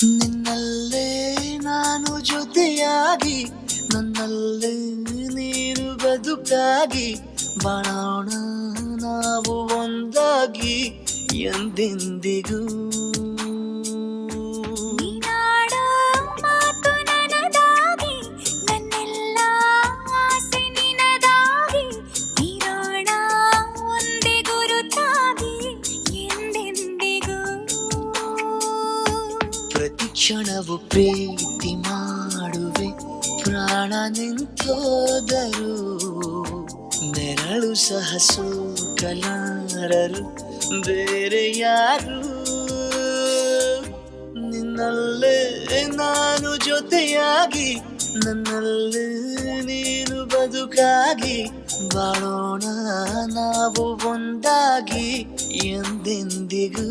ನಿನ್ನಲ್ಲೇ ನಾನು ಜೊತೆಯಾಗಿ, ನನ್ನಲ್ಲೇ ನೀನು ಬದುಕಾಗಿ, ಬಾಳೋಣ ನಾವು ಒಂದಾಗಿ ಎಂದೆಂದಿಗೂ. ನೀನಾಡೋ ಮಾತು ನನದಾಗಿ, ನನ್ನೆಲ್ಲ ಆಸೆ ನಿನದಾಗಿ, ಇರೋಣ ಒಂದೇ ಗುರುತಾಗಿ ಎಂದೆಂದಿಗೂ. ಪ್ರತಿ ಕ್ಷಣವು ಪ್ರೀತಿ ಮಾಡುವೆ, ಪ್ರಾಣ ನಿಂತೋದರು ನೆರಳು ಸಹ ಸೋಕಲಾರರು ಬೇರೆ ಯಾರು. ನಿನ್ನಲ್ಲೇ ನಾನು ಜೊತೆಯಾಗಿ, ನನ್ನಲ್ಲೇ ನೀನು ಬದುಕಾಗಿ, ಬಾಳೋಣ ನಾವು ಒಂದಾಗಿ ಎಂದೆಂದಿಗೂ.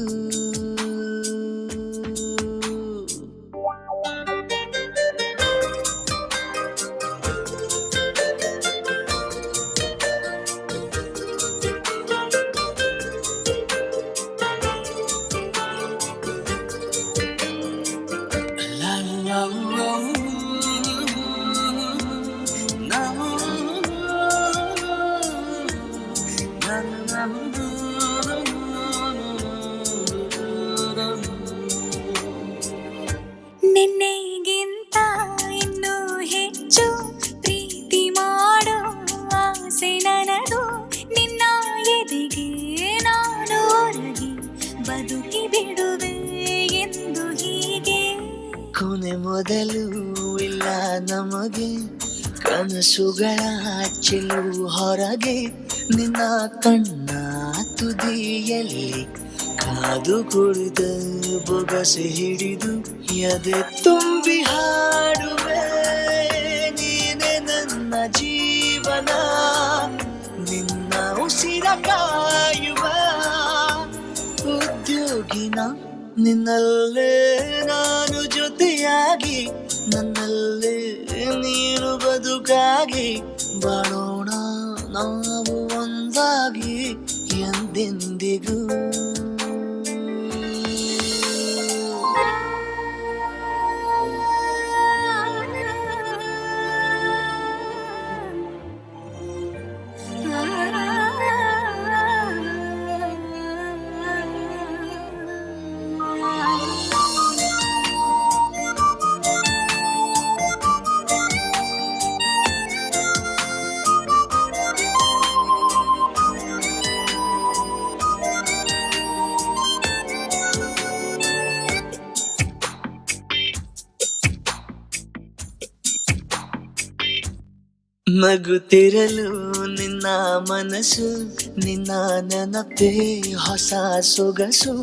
ನಿನ್ನೆಗಿಂತ ಇನ್ನೂ ಹೆಚ್ಚು ಪ್ರೀತಿ ಮಾಡೋ ಆಸೆ ನನದು. ನಿನ್ನ ಎದೆಗೆ ನಾನು ಒರಗಿ ಬದುಕಿ ಬಿಡುವೆ ಎಂದು ಹೀಗೆ. ಕೊನೆ ಮೊದಲು ಇಲ್ಲ ನಮಗೆ, ಕನಸುಗಳ ಚೆಲುವು ಹೊರಗೆ, ನಿನ್ನ ಕಣ್ಣ ತುದಿಯಲ್ಲಿ ಕಾದು ಕುಳಿತ ಬೊಗಸೆ ಹಿಡಿದು ಎದೆ ತುಂಬಿ ಹಾಡುವೆ. ನೀನೆ ನನ್ನ ಜೀವನ, ನಿನ್ನ ಉಸಿರ ಕಾಯುವ ಉದ್ಯೋಗಿನ. ನಿನ್ನಲ್ಲೇ ನಾನು ಜೊತೆಯಾಗಿ, ನನ್ನಲ್ಲೇ ನೀನು ಬದುಕಾಗಿ, ಬಾಳೋಣ ನಾವು ಒಂದಾಗಿ ಎಂದೆಂದಿಗೂ. ನಗುತ್ತಿರಲು ನಿನ್ನ ಮನಸ್ಸು, ನಿನ್ನ ನೆನಪೇ ಹೊಸ ಸೊಗಸು,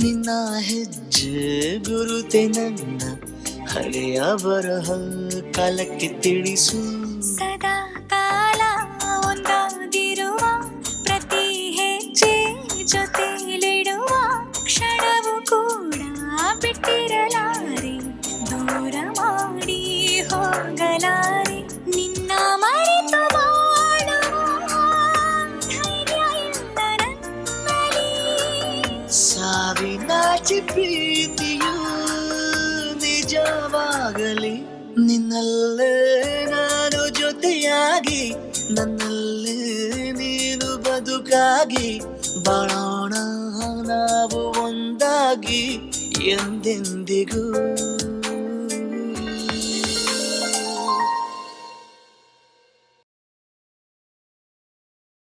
ನಿನ್ನ ಹೆಜ್ಜೆ ಗುರುತೆ ನನ್ನ ಹಳೆಯ ಬರಹ ಕಾಲಕ್ಕೆ ತಿಳಿಸು. ಸದಾ ಕಾಲ ಒಂದಾಗಿರುವ ಪ್ರತಿ ಹೆಜ್ಜೆ ಜೊತೆಲಿಡುವ ಕ್ಷಣವು ಕೂಡ ಬಿಟ್ಟಿರಲಾರೆ, ದೂರ ಮಾಡಿ ಹೋಗಲಾರೆ. ನಿನ್ನ ಮರೆತು ಬಾಳುವ ಧೈರ್ಯ ಇಲ್ಲ ನನ್ನಲ್ಲಿ. ಸಾವಿನಾಚಿ ಪ್ರೀತಿಯು ನಿಜವಾಗಲಿ, ನಿನ್ನಲ್ಲೇ ನಾನು ಜೊತೆಯಾಗಿ, ನನ್ನಲ್ಲೇ ನೀನು ಬದುಕಾಗಿ, ಬಾಳೋಣ ನಾವು ಒಂದಾಗಿ ಎಂದೆಂದಿಗೂ.